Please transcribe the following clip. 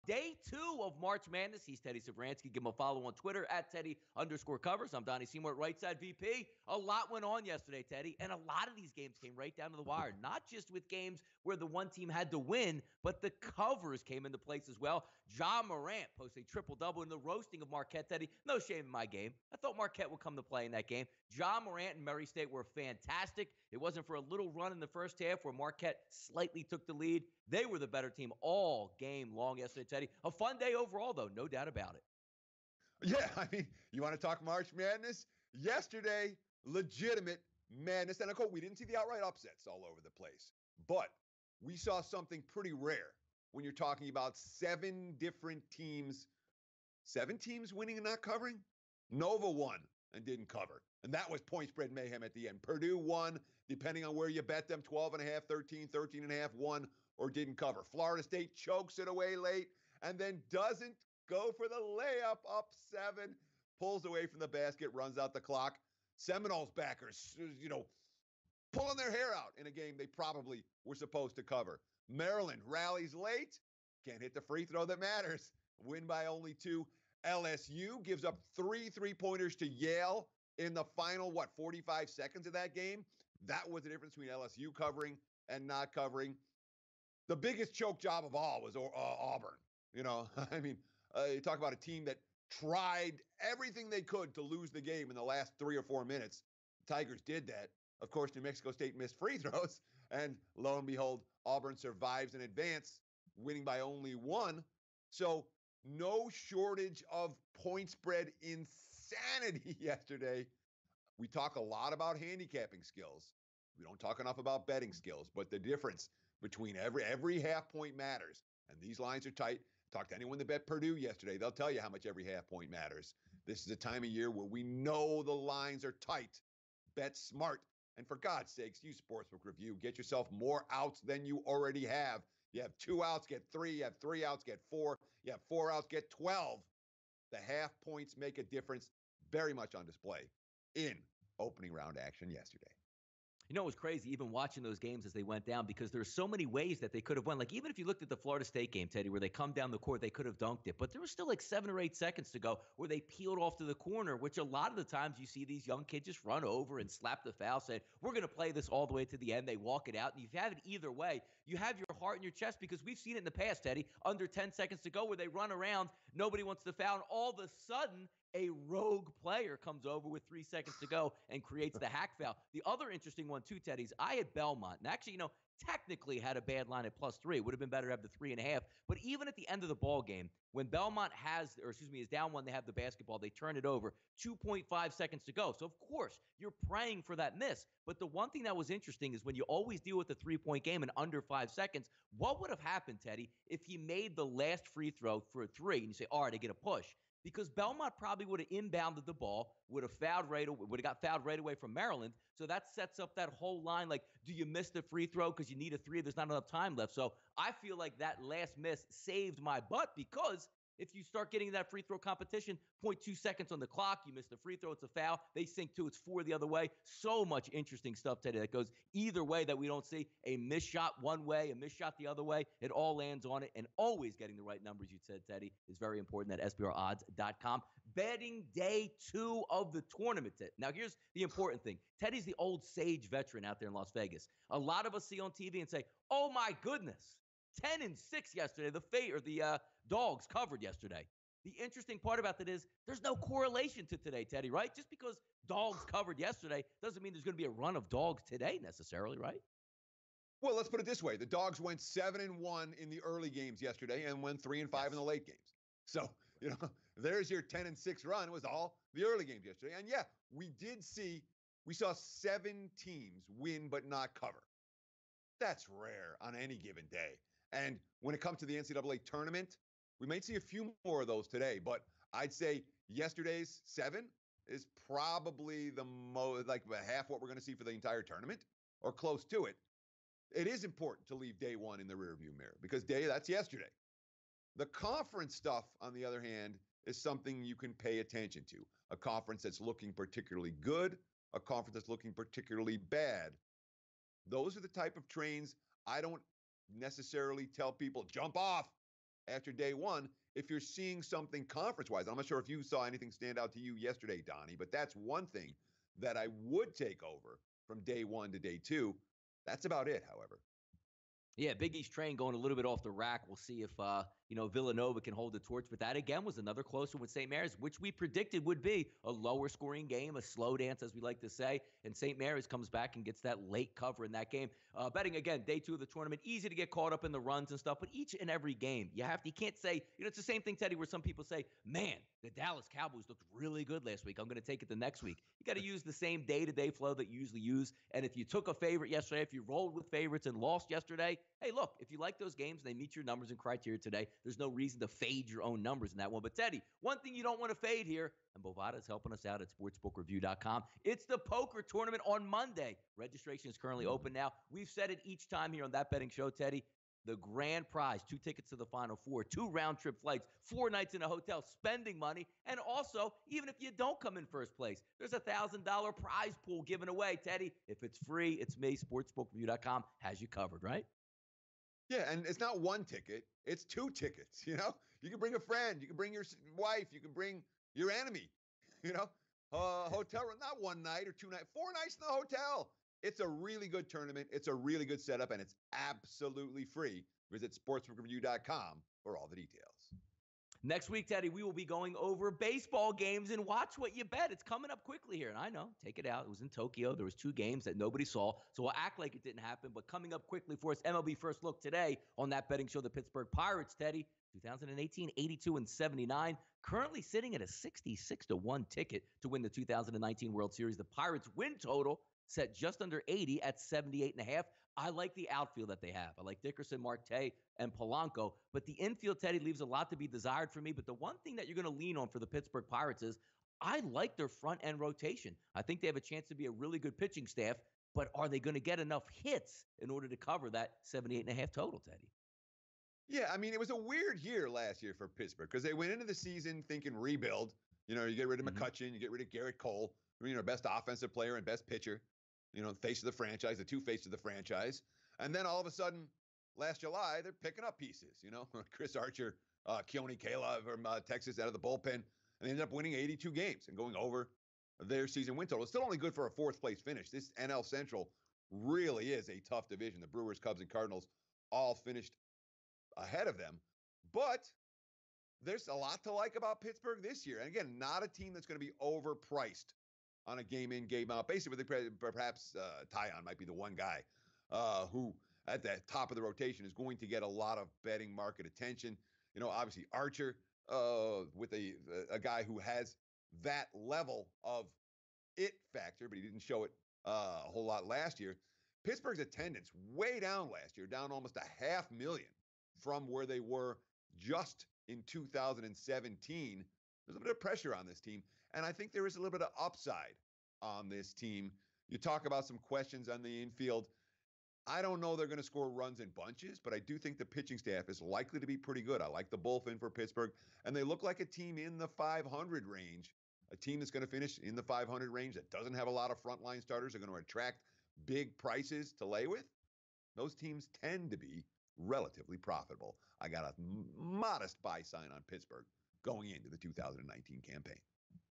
Day 2 of March Madness. He's Teddy Savransky. Give him a follow on Twitter at Teddy_covers. I'm Donnie Seymour, right side VP. A lot went on yesterday, Teddy, and a lot of these games came right down to the wire. Not just with games where the one team had to win, but the covers came into place as well. Ja Morant posted a triple-double in the roasting of Marquette, Teddy. No shame in my game. I thought Marquette would come to play in that game. Ja Morant and Murray State were fantastic. It wasn't for a little run in the first half where Marquette slightly took the lead. They were the better team all game long yesterday, Teddy. A fun day overall, though, no doubt about it. Yeah, I mean, you want to talk March Madness? Yesterday, legitimate madness. And of course, we didn't see the outright upsets all over the place. But we saw something pretty rare when you're talking about 7 different teams. 7 teams winning and not covering? Nova won and didn't cover. And that was point spread mayhem at the end. Purdue won, depending on where you bet them, 12.5, 13, 13.5, won or didn't cover. Florida State chokes it away late and then doesn't go for the layup, up 7, pulls away from the basket, runs out the clock. Seminoles backers, pulling their hair out in a game they probably were supposed to cover. Maryland rallies late, can't hit the free throw that matters. Win by only 2. LSU gives up 3 3-pointers to Yale in the final, 45 seconds of that game? That was the difference between LSU covering and not covering. The biggest choke job of all was Auburn. I mean, you talk about a team that tried everything they could to lose the game in the last 3 or 4 minutes. The Tigers did that. Of course, New Mexico State missed free throws, and lo and behold, Auburn survives in advance, winning by only 1. So no shortage of point spread insanity yesterday. We talk a lot about handicapping skills. We don't talk enough about betting skills, but the difference between every half point matters. And these lines are tight. Talk to anyone that bet Purdue yesterday. They'll tell you how much every half point matters. This is a time of year where we know the lines are tight. Bet smart. And for God's sakes, use Sportsbook Review. Get yourself more outs than you already have. You have 2 outs, get 3. You have 3 outs, get 4. You have 4 outs, get 12. The half points make a difference. Very much on display in opening round action yesterday. You know, it was crazy even watching those games as they went down because there's so many ways that they could have won. Like, even if you looked at the Florida State game, Teddy, where they come down the court, they could have dunked it. But there was still like 7 or 8 seconds to go where they peeled off to the corner, which a lot of the times you see these young kids just run over and slap the foul, say, we're going to play this all the way to the end. They walk it out. And if you have it either way, you have your heart in your chest because we've seen it in the past, Teddy, under 10 seconds to go where they run around, nobody wants to foul, and all of a sudden, a rogue player comes over with 3 seconds to go and creates the hack foul. The other interesting one, too, Teddy, is I had Belmont. And actually, technically had a bad line at +3. It would have been better to have the 3.5. But even at the end of the ball game, when Belmont is down 1, they have the basketball, they turn it over, 2.5 seconds to go. So, of course, you're praying for that miss. But the one thing that was interesting is when you always deal with a 3-point game in under 5 seconds, what would have happened, Teddy, if he made the last free throw for a 3 and you say, all right, I get a push? Because Belmont probably would have inbounded the ball, would have got fouled right away from Maryland. So that sets up that whole line. Like, do you miss the free throw because you need a 3? There's not enough time left. So I feel like that last miss saved my butt because if you start getting that free throw competition, 0.2 seconds on the clock, you miss the free throw, it's a foul. They sink 2, it's 4 the other way. So much interesting stuff today that goes either way that we don't see. A missed shot one way, a missed shot the other way. It all lands on it. And always getting the right numbers, you said, Teddy, is very important at SBRodds.com. Betting day 2 of the tournament. Now, here's the important thing. Teddy's the old sage veteran out there in Las Vegas. A lot of us see on TV and say, oh, my goodness. 10-6 yesterday. The Dogs covered yesterday. The interesting part about that is there's no correlation to today, Teddy, right? Just because Dogs covered yesterday doesn't mean there's going to be a run of Dogs today necessarily, right? Well, let's put it this way. The Dogs went 7-1 in the early games yesterday and went 3-5 in the late games. So, there's your 10-6 run. It was all the early games yesterday. And yeah, we saw 7 teams win but not cover. That's rare on any given day. And when it comes to the NCAA tournament, we may see a few more of those today, but I'd say yesterday's 7 is probably the most, like half what we're going to see for the entire tournament or close to it. It is important to leave day 1 in the rearview mirror because that's yesterday. The conference stuff, on the other hand, is something you can pay attention to. A conference that's looking particularly good, a conference that's looking particularly bad. Those are the type of trains I don't necessarily tell people, jump off after day one if you're seeing something conference-wise. I'm not sure if you saw anything stand out to you yesterday, Donnie, but that's one thing that I would take over from day one to day two. That's about it, however. Yeah, Big East train going a little bit off the rack. We'll see if Villanova can hold the torch. But that again was another close one with St. Mary's, which we predicted would be a lower scoring game, a slow dance, as we like to say. And St. Mary's comes back and gets that late cover in that game. Betting again, day two of the tournament, easy to get caught up in the runs and stuff. But each and every game, you can't say, it's the same thing, Teddy, where some people say, man, the Dallas Cowboys looked really good last week. I'm going to take it the next week. You got to use the same day-to-day flow that you usually use. And if you took a favorite yesterday, if you rolled with favorites and lost yesterday, hey, look, if you like those games and they meet your numbers and criteria today, there's no reason to fade your own numbers in that one. But Teddy, one thing you don't want to fade here, and Bovada is helping us out at sportsbookreview.com. It's the poker tournament on Monday. Registration is currently open now. We've said it each time here on That Betting Show, Teddy. The grand prize, 2 tickets to the Final Four, 2 round-trip flights, 4 nights in a hotel, spending money, and also, even if you don't come in first place, there's a $1,000 prize pool given away, Teddy. If it's free, it's me. Sportsbookreview.com has you covered, right? Yeah, and it's not 1 ticket. It's 2 tickets, You can bring a friend. You can bring your wife. You can bring your enemy, hotel room, not 1 night or 2 nights, 4 nights in the hotel. It's a really good tournament. It's a really good setup, and it's absolutely free. Visit sportsbookreview.com for all the details. Next week, Teddy, we will be going over baseball games and watch what you bet. It's coming up quickly here, and I know, take it out. It was in Tokyo. There was 2 games that nobody saw, so we'll act like it didn't happen. But coming up quickly for us, MLB First Look today on That Betting Show, the Pittsburgh Pirates, Teddy, 2018, 82-79, currently sitting at a 66-1 ticket to win the 2019 World Series. The Pirates win total set just under 80 at 78.5. I like the outfield that they have. I like Dickerson, Marte, and Polanco. But the infield, Teddy, leaves a lot to be desired for me. But the one thing that you're going to lean on for the Pittsburgh Pirates is I like their front-end rotation. I think they have a chance to be a really good pitching staff. But are they going to get enough hits in order to cover that 78.5 total, Teddy? Yeah, it was a weird year last year for Pittsburgh because they went into the season thinking rebuild. You get rid of McCutchen, you get rid of Garrett Cole, best offensive player and best pitcher. Face of the franchise, the 2 faces of the franchise. And then all of a sudden, last July, they're picking up pieces. Chris Archer, Keone Kela from Texas out of the bullpen. And they ended up winning 82 games and going over their season win total. It's still only good for a 4th place finish. This NL Central really is a tough division. The Brewers, Cubs, and Cardinals all finished ahead of them. But there's a lot to like about Pittsburgh this year. And again, not a team that's going to be overpriced on a game-in, game-out basis. But perhaps Tyon might be the one guy who, at the top of the rotation, is going to get a lot of betting market attention. Obviously Archer with a guy who has that level of it factor, but he didn't show it a whole lot last year. Pittsburgh's attendance way down last year, down almost 500,000 from where they were just in 2017. There's a bit of pressure on this team, and I think there is a little bit of upside on this team. You talk about some questions on the infield. I don't know they're going to score runs in bunches, but I do think the pitching staff is likely to be pretty good. I like the bullpen for Pittsburgh, and they look like a team in the 500 range, a team that's going to finish in the 500 range that doesn't have a lot of frontline starters, are going to attract big prices to lay with. Those teams tend to be relatively profitable. I got a modest buy sign on Pittsburgh going into the 2019 campaign.